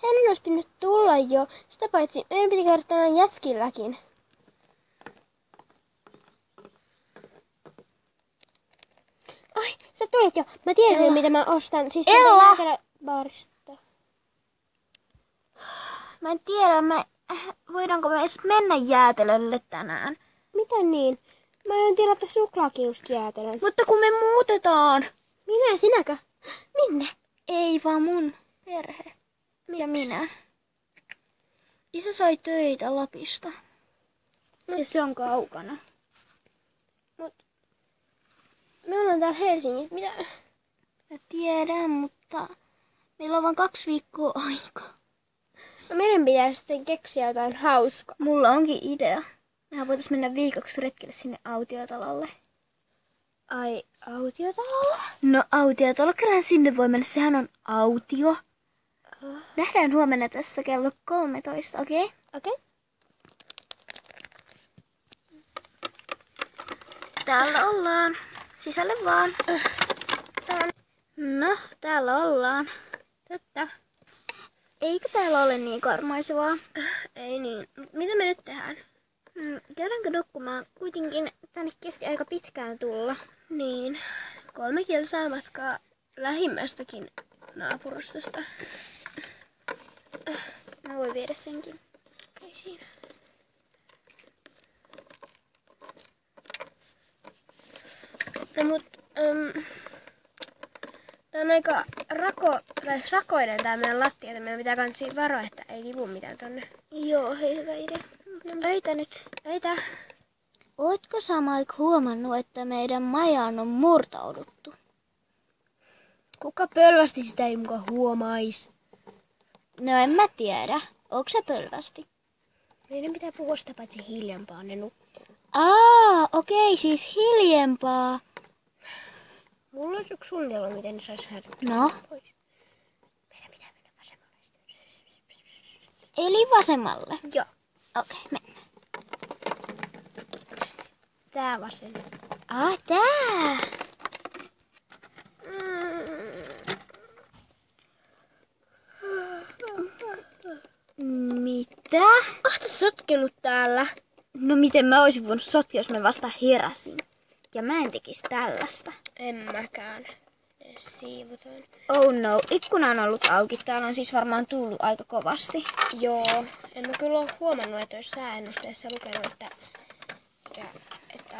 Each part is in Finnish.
Hän olisi pitänyt tulla jo. Sitä paitsi meidän piti käydä tänään jätskilläkin. Ai, sä tulit jo. Mä tiedän jo, mitä mä ostan. Siis Ella! Baarista. Mä en tiedä, voidaanko me edes mennä jäätelölle tänään. Mitä niin? Mä aion tilata suklaakinusjäätelön. Mutta kun me muutetaan. Minä, sinäkö? Minne? Ei vaan mun perhe. Ja minä. Isä sai töitä Lapista. Ja se on kaukana. Me ollaan täällä Helsingissä. Mitä? Mä tiedän, mutta meillä on vain 2 viikkoa aikaa. No meidän pitää sitten keksiä jotain hauskaa. Mulla onkin idea. Mehän voitais mennä viikoksi retkelle sinne autiotalolle. Ai, autiotalolle? No autiotalo, kyllähän sinne voi mennä. Sehän on autio. Nähdään huomenna tässä kello 13, okei? Okay? Okei. Okay. Täällä ollaan. Sisälle vaan. No, täällä ollaan. Totta. Eikö täällä ole niin karmaisevaa? Ei niin. Mitä me nyt tehdään? Käydäänkö nukkumaan? Kuitenkin tänne kesti aika pitkään tulla. Niin. 3 kilsaa matkaa lähimmästäkin naapurustosta. Mä voin viedä senkin. Okei, siinä. No mut, tää on aika rakoinen tää meidän lattia, että meidän pitää kanssa varoa, että ei kipu mitään tonne. Joo, hei, hyvä idea. Öitä nyt, öitä. Ootko sä, Mike, huomannut, että meidän majaan on murtauduttu? Kuka pölvästi sitä ei muka huomais? No en mä tiedä. Onko se pölvästi? Meidän pitää puhua sitä paitsi hiljempaa, ne nukkuu. Okei, siis hiljempaa. Mulla olisi yksi suunnitelma, miten ne sais häiritä No? pois. Meidän pitää mennä vasemmalle. Eli vasemmalle? Joo. Okei, mennään. Tää vasen. Tää! Mitä? Oot sä sotkenut täällä? No miten mä oisin voinut sotkea, jos mä vasta heräsin? Ja mä en tekisi tällaista. En mäkään. Edes siivotaan. Oh no, ikkuna on ollut auki. Täällä on siis varmaan tullut aika kovasti. Joo. En mä kyllä ole huomannut, että olisi sääennusteessa lukenut, että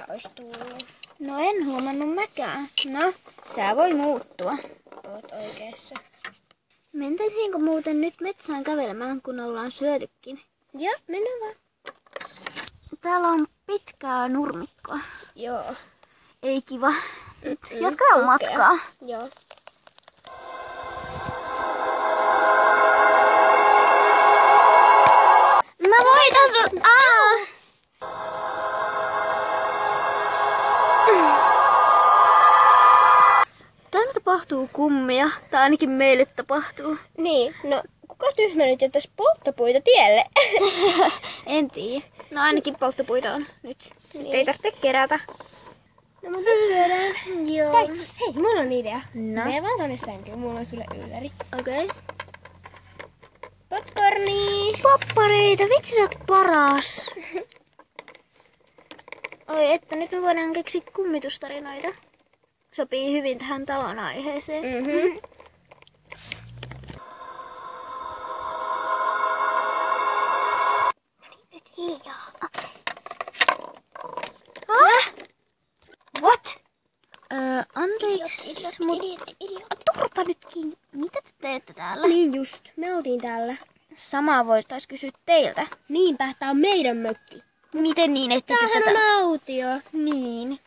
olisi tullut. No en huomannut mäkään. No, sää voi muuttua. Oot oikeassa. Mentäisiinkö muuten nyt metsään kävelemään, kun ollaan syötykin? Joo, mennään vaan. Täällä on pitkää nurmikkoa. Joo. Ei kiva. Nyt jatketaan matkaa. Joo. Mä voitan sut! Täällä tapahtuu kummia. Tai ainakin meille tapahtuu. Niin, no kuka tyhmä nyt jättäisi polttopuita tielle? En tiedä. No ainakin polttopuita on nyt. Sitten ei tarvitse kerätä. No mutta nyt syödään. Joo. Tai hei, mulla on idea. No. Mene vaan tonne sänkyyn, mulla on sulle ylläri. Okei. Popcorni! Poppareita, vitsi sä oot paras. Oi, että nyt me voidaan keksiä kummitustarinoita. Sopii hyvin tähän talon aiheeseen. Mhm. Nyt hiljaa. Okei. What? Anteeksi, turpa nyt kiinni. Mitä te teette täällä? Niin just, me oltiin täällä. Samaa voitais kysyä teiltä. Niinpä, tää on meidän mökki. Miten niin, että Tämähän on autio. Niin.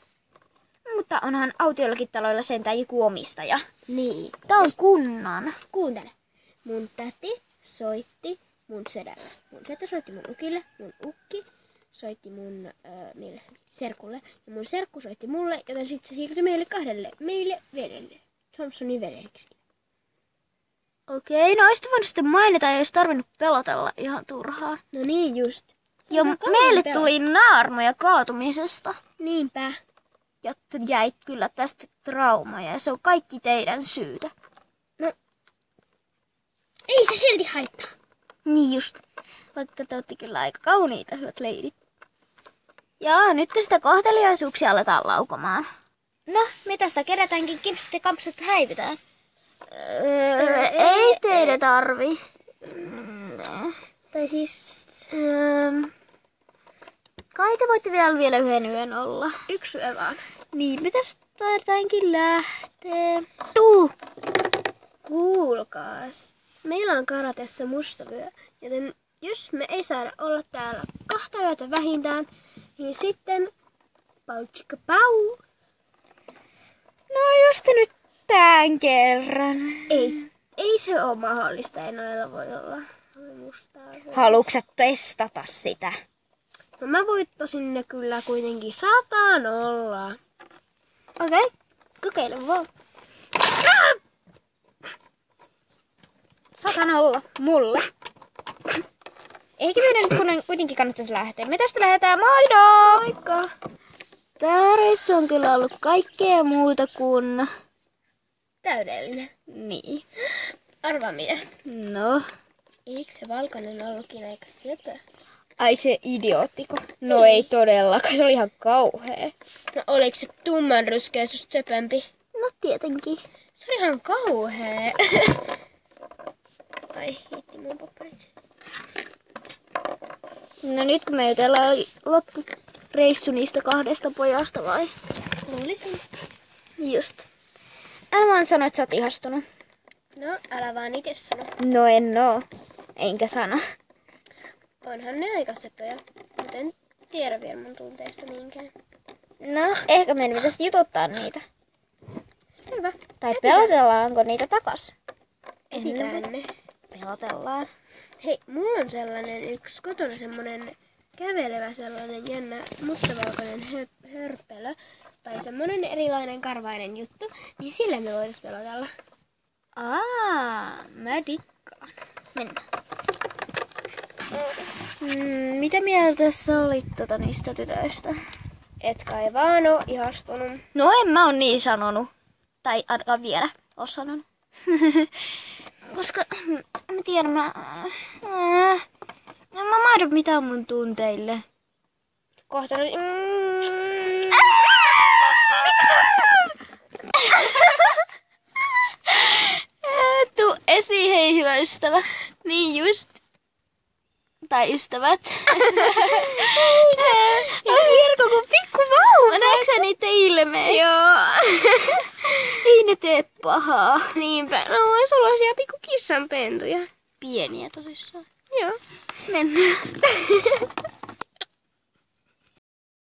Mutta onhan autiollakin taloilla sentään joku omistaja. Niin. Tää on kunnan. Kuuntele. Mun täti soitti mun sedälle. Mun setä soitti mun ukille. Mun ukki soitti mun serkulle. Ja mun serkku soitti mulle, joten sitten se siirtyi meille kahdelle. Meille vedelle. Thompsonin vedeliksi. Okei, no olisit voinut sitten mainita, ei olisi tarvinnut pelotella ihan turhaan. No niin just. Se Jo, on kauhean meille pelko. tuli naarmuja kaatumisesta. Niinpä. Ja te jäit kyllä tästä traumaa ja se on kaikki teidän syytä. Ei se silti haittaa. Niin just. Vaikka te ootte kyllä aika kauniita, hyvät leidit. Ja nytkö sitä kohteliaisuuksia aletaan laukomaan? No, mitä sitä kerätäänkin kipsit ja kapsut häivytään? Ei teidän tarvi. Tai siis Kai te voitte vielä yhden yön olla. 1 yö vaan. Niin, pitäis taidaankin lähteä. Tuu! Kuulkaas. Meillä on karatessa musta vyö, joten jos me ei saada olla täällä 2 yötä vähintään, niin sitten pautsikka pau. No jos te nyt tän kerran. Ei se ole mahdollista, ei noilla voi olla mustaa vyötä. Haluuksä testata sitä? No mä voittasin ne kyllä kuitenkin 100 olla. Okei, kokeile vaan. 100 olla mulle. Eikä meidän kuitenkin kannattaisi lähteä. Me tästä lähdetään, moido! Moikka! Tää reissu on kyllä ollut kaikkea muuta kuin... Täydellinen. Niin. Arvaa mitä. No. Eikö se valkoinen ollutkin aika söpö? Ai se idioottiko? No ei todellakaan, se oli ihan kauhea. No oliko se tumman ruskea susta söpömpi? No tietenkin. Se oli ihan kauhea. Ai, hitti mun popparit. No nyt kun me jutellaan loppureissu niistä 2 pojasta vai? Luulisin. Just. Älä vaan sano, että sä oot ihastunut. No, älä vaan itse sano. No en oo. Enkä sano. Onhan ne aika söpöjä, mutta en tiedä vielä mun tunteista niinkään. No, ehkä meidän pitäisi jututtaa niitä. Selvä. Tai pelotellaanko niitä takas? Etitään ne. Pelotellaan. Hei, mulla on sellainen yksi kotona semmonen kävelevä sellainen jännä mustavalkoinen hörpelö. Tai semmonen erilainen karvainen juttu. Niin sillä me voitais pelotella. Mä dikkaan. Mennään. Mitä mieltä sä olit niistä tytöistä? Et kai vaan oo ihastunut. No en mä oo niin sanonut. Tai ainakaan vielä oo sanonut. Koska, mä tiedän, en mä mahdu mitään mun tunteille. Kohta nyt... Tuu esiin, hei hyvä ystävä. Niin just. Tai ystävät. On Kirko kuin pikku vauva. Näetkö sä niitä ilmeet? Joo. Ei ne tee pahaa. Niinpä. No on sellaisia pikku kissanpentuja. Pieniä tosissaan. Joo. Mennään.